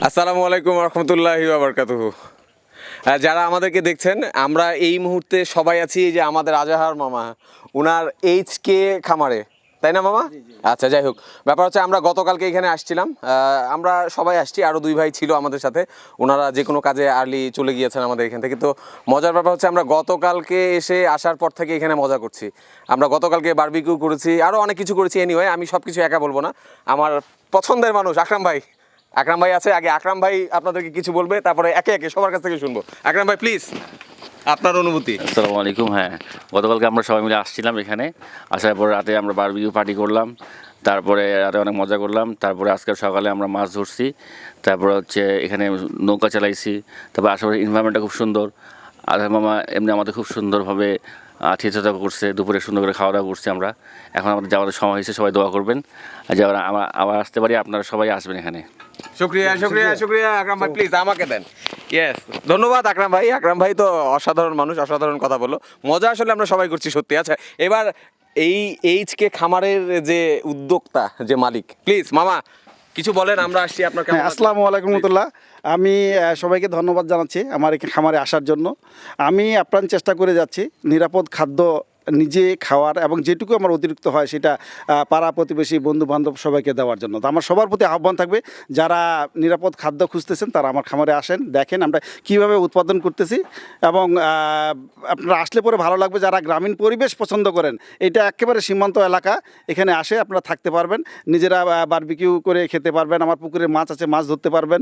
আসসালামু আলাইকুম রহমতুল্লাহি ওয়া বারাকাতুহু। যারা আমাদেরকে দেখছেন, আমরা এই মুহূর্তে সবাই আছি এই যে আমাদের আজাহার মামা উনার এইচকে খামারে, তাই না মামা? আচ্ছা, যাই হোক, ব্যাপার হচ্ছে আমরা গতকালকে এখানে আসছিলাম, আমরা সবাই আসছি, আরও দুই ভাই ছিল আমাদের সাথে, ওনারা যে কোনো কাজে আর্লি চলে গিয়েছেন আমাদের এখান থেকে। তো মজার ব্যাপার হচ্ছে আমরা গতকালকে এসে আসার পর থেকে এখানে মজা করছি। আমরা গতকালকে বারবিকিউ করেছি, আরও অনেক কিছু করেছি। এনিওয়ে, আমি সব কিছু একা বলবো না, আমার পছন্দের মানুষ আকরাম ভাই আছে। আগে আকরাম ভাই আপনাদেরকে কিছু বলবে, তারপরে একে একে সবার কাছ থেকে শুনবো। আকরাম ভাই প্লিজ, আপনার অনুভূতি। আসসালামু আলাইকুম। হ্যাঁ, গতকালকে আমরা সবাই মিলে আসছিলাম এখানে, আসার পরে রাতে আমরা বারবিকিউ পার্টি করলাম, তারপরে রাতে অনেক মজা করলাম, তারপরে আজকে সকালে আমরা মাছ ধরছি, তারপরে হচ্ছে এখানে নৌকা চালাইছি, তারপরে আশেপাশে এনভায়রনমেন্টটা খুব সুন্দর। আধা মামা এমনি আমাদের খুব সুন্দরভাবে আতিথ্যতা করছে, দুপুরে সুন্দর করে খাওয়া দাওয়া করছি আমরা। এখন আমাদের যাওয়ার সময় হয়েছে, সবাই দোয়া করবেন আর যাওয়ার আবার আসতে পারি, আপনারা সবাই আসবেন এখানে। শুক্রিয়া আকরাম ভাই, প্লিজ আমাকে দেন। ইয়েস, ধন্যবাদ আকরাম ভাই। আকরাম ভাই তো অসাধারণ মানুষ, অসাধারণ কথা বলো, মজা আসলে আমরা সবাই করছি সত্যি। আচ্ছা, এবার এই এইচকে খামারের যে উদ্যোক্তা, যে মালিক, প্লিজ মামা কিছু বলেন, আমরা আসছি আপনার কেমন লাগলো? আসসালামু আলাইকুম রহমতুল্লাহ। আমি সবাইকে ধন্যবাদ জানাচ্ছি আমার এই খামারে আসার জন্য। আমি আপ্রাণ চেষ্টা করে যাচ্ছি নিরাপদ খাদ্য নিজে খাওয়ার, এবং যেটুকু আমার অতিরিক্ত হয় সেটা পাড়া প্রতিবেশী বন্ধু বান্ধব সবাইকে দেওয়ার জন্য। তো আমার সবার প্রতি আহ্বান থাকবে, যারা নিরাপদ খাদ্য খুঁজতেছেন তারা আমার খামারে আসেন, দেখেন আমরা কীভাবে উৎপাদন করতেছি, এবং আপনারা আসলে পরে ভালো লাগবে। যারা গ্রামীণ পরিবেশ পছন্দ করেন, এটা একেবারে সীমান্ত এলাকা, এখানে আসে আপনারা থাকতে পারবেন, নিজেরা বারবিকিউ করে খেতে পারবেন, আমার পুকুরে মাছ আছে, মাছ ধরতে পারবেন,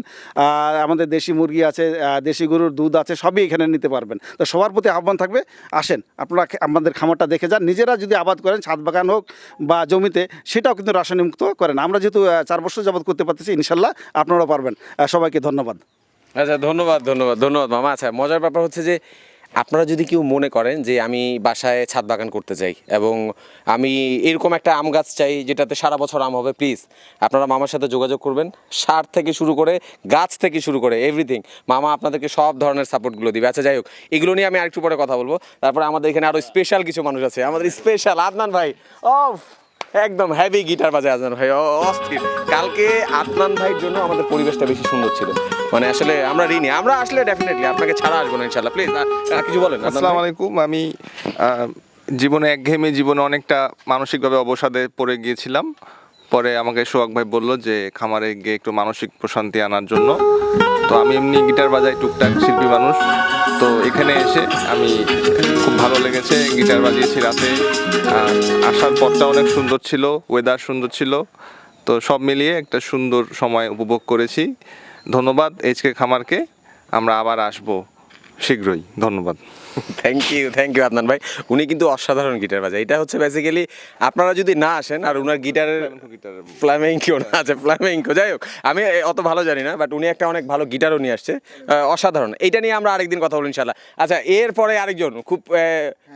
আমাদের দেশি মুরগি আছে, দেশি গরুর দুধ আছে, সবই এখানে নিতে পারবেন। তো সবার প্রতি আহ্বান থাকবে, আসেন আপনারা আমাদের খামারটা দেখে যান, নিজেরা যদি আবাদ করেন, ছাদ বাগান হোক বা জমিতে, সেটাও কিন্তু রাসায়নিক মুক্ত করেন। আমরা যেহেতু 4 বছর যাবত করতে পারতেছি, ইনশাল্লাহ আপনারাও পারবেন। সবাইকে ধন্যবাদ। আচ্ছা, ধন্যবাদ মামা। আচ্ছা, মজার ব্যাপার হচ্ছে যে আপনারা যদি কেউ মনে করেন যে আমি বাসায় ছাদ বাগান করতে চাই এবং আমি এরকম একটা আম গাছ চাই যেটাতে সারা বছর আম হবে, প্লিজ আপনারা মামার সাথে যোগাযোগ করবেন। সার থেকে শুরু করে, গাছ থেকে শুরু করে এভরিথিং, মামা আপনাদেরকে সব ধরনের সাপোর্টগুলো দিবে। আচ্ছা, যাই হোক, এগুলো নিয়ে আমি আরেকটু পরে কথা বলবো। তারপরে আমাদের এখানে আরও স্পেশাল কিছু মানুষ আছে, আমাদের স্পেশাল আদনান ভাই। একদম হেভি গিটার বাজে আদনান ভাই, অস্থির। কালকে আদনান ভাইয়ের জন্য আমাদের পরিবেশটা বেশি সুন্দর ছিল, মানে আসলে আমরা ঋণী। আমরা আসলে ডেফিনেটলি আপনাকে ছাড়া আসবো না ইনশাল্লাহ। প্লিজ কিছু বলেন। আসসালামু আলাইকুম। আমি জীবনে একঘেয়েমি জীবনে অনেকটা মানসিকভাবে অবসাদে পড়ে গিয়েছিলাম। পরে আমাকে সোহাগ ভাই বললো যে খামারে গিয়ে একটু মানসিক প্রশান্তি আনার জন্য। তো আমি এমনি গিটার বাজাই, টুকটাক শিল্পী মানুষ। তো এখানে এসে আমি খুব ভালো লেগেছে, গিটার বাজিয়েছি রাতে। আসার পথটা অনেক সুন্দর ছিল, ওয়েদার সুন্দর ছিল, তো সব মিলিয়ে একটা সুন্দর সময় উপভোগ করেছি। ধন্যবাদ এইচকে খামারকে, আমরা আবার আসবো শীঘ্রই। ধন্যবাদ। থ্যাংক ইউ আদনান ভাই। উনি কিন্তু অসাধারণ গিটার বাজায়। এটা হচ্ছে বেসিক্যালি আপনারা যদি না আসেন আর উনার গিটারের ফ্ল্যামেঙ্কো না আছে, ফ্ল্যামেঙ্কো, যাই হোক, আমি অত ভালো জানি না, বাট উনি একটা অনেক ভালো গিটারও নিয়ে আসছে, অসাধারণ। এইটা নিয়ে আমরা আরেকদিন কথা বলি ইনশাল্লাহ। আচ্ছা, এরপরে আরেকজন খুব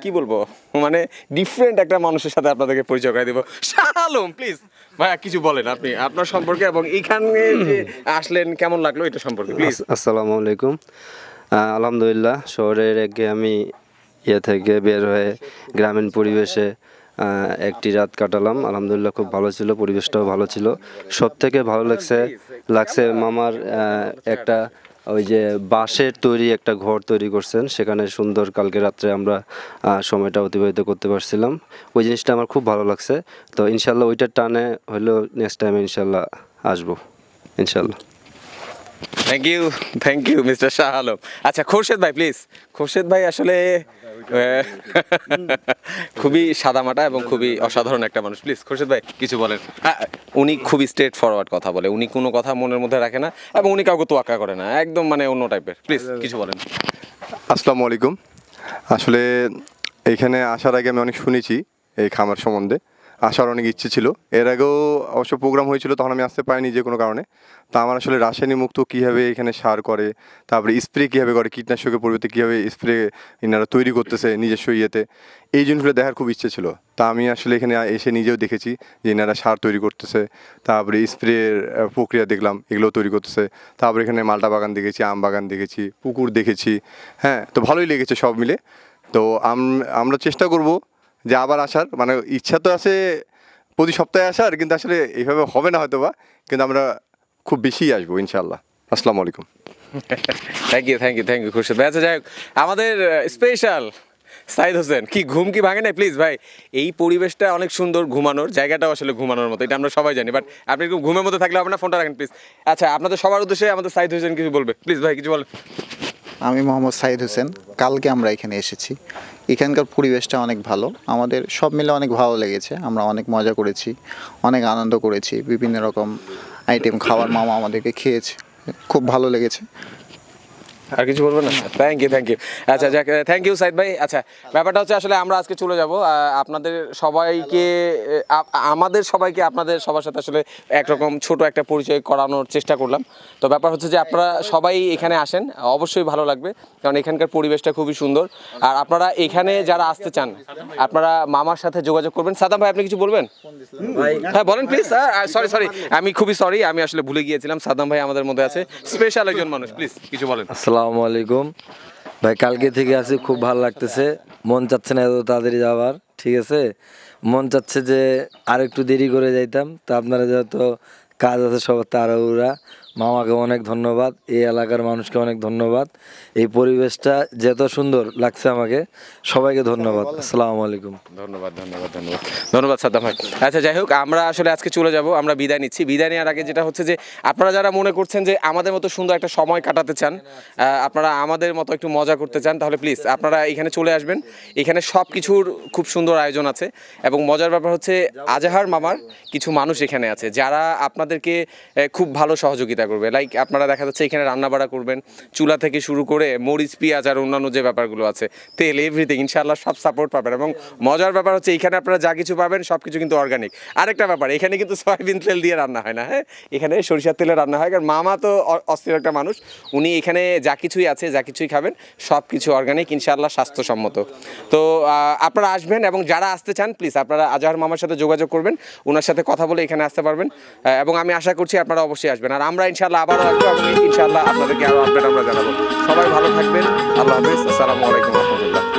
কি বলবো, মানে ডিফারেন্ট একটা মানুষের সাথে আপনাদেরকে পরিচয় করে দেবো। শাহ আলম, প্লিজ ভাইয়া কিছু বলেন আপনি আপনার সম্পর্কে, এবং এখানে যে আসলেন কেমন লাগলো এটা সম্পর্কে প্লিজ। আসসালামু আলাইকুম। আলহামদুলিল্লাহ, শহরের আমি থেকে বের হয়ে গ্রামীণ পরিবেশে একটি রাত কাটালাম। আলহামদুলিল্লাহ, খুব ভালো ছিল, পরিবেশটাও ভালো ছিল। সব থেকে ভালো লাগছে মামার একটা ওই যে বাঁশের তৈরি একটা ঘর তৈরি করছেন, সেখানে সুন্দর কালকে রাত্রে আমরা সময়টা অতিবাহিত করতে পারছিলাম। ওই জিনিসটা আমার খুব ভালো লাগছে। তো ইনশাল্লাহ ওইটার টানে হলেও নেক্সট টাইম ইনশাল্লাহ আসবো, ইনশাল্লাহ। Thank you mister Shah Alam. আচ্ছা, খোরশেদ ভাই প্লিজ। খোরশেদ ভাই আসলে খুবই সাদামাটা এবং খুবই অসাধারণ একটা মানুষ। প্লিজ খোরশেদ ভাই কিছু বলেন। উনি খুবই স্ট্রেট ফরওয়ার্ড কথা বলে, উনি কোনো কথা মনের মধ্যে রাখে না এবং উনি কাউকে তোয়াক্কা করে না, একদম মানে অন্য টাইপের। প্লিজ কিছু বলেন। আসসালামু আলাইকুম। আসলে এইখানে আসার আগে আমি অনেক শুনেছি এই খামার সম্বন্ধে, আসার অনেক ইচ্ছে ছিল। এর আগেও অবশ্য প্রোগ্রাম হয়েছিল, তখন আমি আসতে পারিনি যে কোনো কারণে। তা আমার আসলে রাসায়নিক মুক্ত কীভাবে এখানে সার করে, তারপরে স্প্রে কীভাবে করে, কীটনাশকের পরিবর্তে কীভাবে স্প্রে ইনারা তৈরি করতেছে নিজস্ব ইয়েতে, এই জিনিসগুলো দেখার খুব ইচ্ছে ছিল। তা আমি আসলে এখানে এসে নিজেও দেখেছি যে ইনারা সার তৈরি করতেছে, তারপরে স্প্রের প্রক্রিয়া দেখলাম, এগুলো তৈরি করতেছে। তারপরে এখানে মালটা বাগান দেখেছি, আম বাগান দেখেছি, পুকুর দেখেছি। হ্যাঁ, তো ভালোই লেগেছে সব মিলে। তো আমরা চেষ্টা করব যে আবার আসার, মানে ইচ্ছা তো আছে প্রতি সপ্তাহে আসার, কিন্তু আসলে এইভাবে হবে না হয়তো বা, কিন্তু আমরা খুব বেশিই আসবো ইনশাল্লাহ। আসসালামু আলাইকুম। থ্যাংক ইউ খুরশেদ ভাই। আচ্ছা যাই হোক, আমাদের স্পেশাল সাইদ হোসেন, কি ঘুম কি ভাঙে না প্লিজ ভাই? এই পরিবেশটা অনেক সুন্দর, ঘুমানোর জায়গাটাও আসলে ঘুমানোর মতো, এটা আমরা সবাই জানি, বাট আপনি একটু ঘুমের মতো থাকলে আপনার ফোনটা রাখেন প্লিজ। আচ্ছা, আপনাদের সবার উদ্দেশ্যে আমাদের সাইদ হোসেন কিছু বলবে, প্লিজ ভাই কিছু বলেন। আমি মোহাম্মদ সাইদ হোসেন। কালকে আমরা এখানে এসেছি, এখানকার পরিবেশটা অনেক ভালো, আমাদের সব মিলে অনেক ভালো লেগেছে। আমরা অনেক মজা করেছি, অনেক আনন্দ করেছি, বিভিন্ন রকম আইটেম খাবার মামা আমাদেরকে খেয়েছে, খুব ভালো লেগেছে। আর কিছু বলবেন না? Thank you. আচ্ছা যাক, থ্যাংক ইউ সাইদ ভাই। আচ্ছা, ব্যাপারটা হচ্ছে আসলে আমরা আজকে চলে যাব, আপনাদের সবাইকে আমাদের সবাইকে আপনাদের সবার সাথে আসলে একরকম ছোট একটা পরিচয় করানোর চেষ্টা করলাম। তো ব্যাপার হচ্ছে যে আপনারা সবাই এখানে আসেন, অবশ্যই ভালো লাগবে, কারণ এখানকার পরিবেশটা খুবই সুন্দর। আর আপনারা এখানে যারা আসতে চান, আপনারা মামার সাথে যোগাযোগ করবেন। সাদাম ভাই, আপনি কিছু বলবেন? হ্যাঁ বলেন প্লিজ। সরি, আমি খুবই সরি, আমি আসলে ভুলে গিয়েছিলাম সাদাম ভাই আমাদের মধ্যে আছে, স্পেশাল একজন মানুষ, প্লিজ কিছু বলেন। আসসালামু আলাইকুম ভাই, কালকে থেকে আছি, খুব ভালো লাগতেছে, মন চাচ্ছে না এত তাড়াতাড়ি যাওয়ার, ঠিক আছে, মন চাচ্ছে যে আর একটু দেরি করে যাইতাম, তো আপনারা যেহেতু কাজ আছে সবার তাড়াহুড়া, মামাকে অনেক ধন্যবাদ, এই এলাকার মানুষকে অনেক ধন্যবাদ, এই পরিবেশটা যত সুন্দর লাগছে আমাকে, সবাইকে ধন্যবাদ। আসসালামু আলাইকুম। ধন্যবাদ সাদ্দাম ভাই। আচ্ছা যাই হোক, আমরা আসলে আজকে চলে যাব, আমরা বিদায় নিচ্ছি। বিদায় নেওয়ার আগে যেটা হচ্ছে যে আপনারা যারা মনে করছেন যে আমাদের মতো সুন্দর একটা সময় কাটাতে চান, আপনারা আমাদের মতো একটু মজা করতে চান, তাহলে প্লিজ আপনারা এখানে চলে আসবেন। এখানে সব কিছুর খুব সুন্দর আয়োজন আছে, এবং মজার ব্যাপার হচ্ছে আজাহার মামার কিছু মানুষ এখানে আছে যারা আপনাদেরকে খুব ভালো সহযোগিতা করবে। লাইক আপনারা দেখা যাচ্ছে এখানে রান্নাবাড়া করবেন, চুলা থেকে শুরু করে মরিচ পেঁয়াজ আর অন্যান্য যে ব্যাপারগুলো আছে, তেল, এভরিথিং, ইনশাআল্লাহ সব সাপোর্ট পাবেন। এবং মজার ব্যাপার হচ্ছে এখানে আপনারা যা কিছু পাবেন সব কিছু কিন্তু অর্গানিক। আরেকটা ব্যাপার, এখানে কিন্তু সয়াবিন তেল দিয়ে রান্না হয় না, হ্যাঁ, এখানে সরিষার তেলে রান্না হয়, কারণ মামা তো অস্থির একটা মানুষ, উনি এখানে যা কিছুই আছে, যা কিছুই খাবেন সব কিছু অর্গানিক, ইনশাআল্লাহ স্বাস্থ্যসম্মত। তো আপনারা আসবেন, এবং যারা আসতে চান প্লিজ আপনারা আজাহার মামার সাথে যোগাযোগ করবেন, ওনার সাথে কথা বলে এখানে আসতে পারবেন, এবং আমি আশা করছি আপনারা অবশ্যই আসবেন। আর আমরা ইনশাআল্লাহ আবারও আসবো, এবং ইনশাআল্লাহ আপনাদেরকে আরও আপডেট আমরা জানাবো। সবাই ভালো থাকবেন, আল্লাহ হাফেজ, আসসালামু আলাইকুম রহমতুল্লাহ।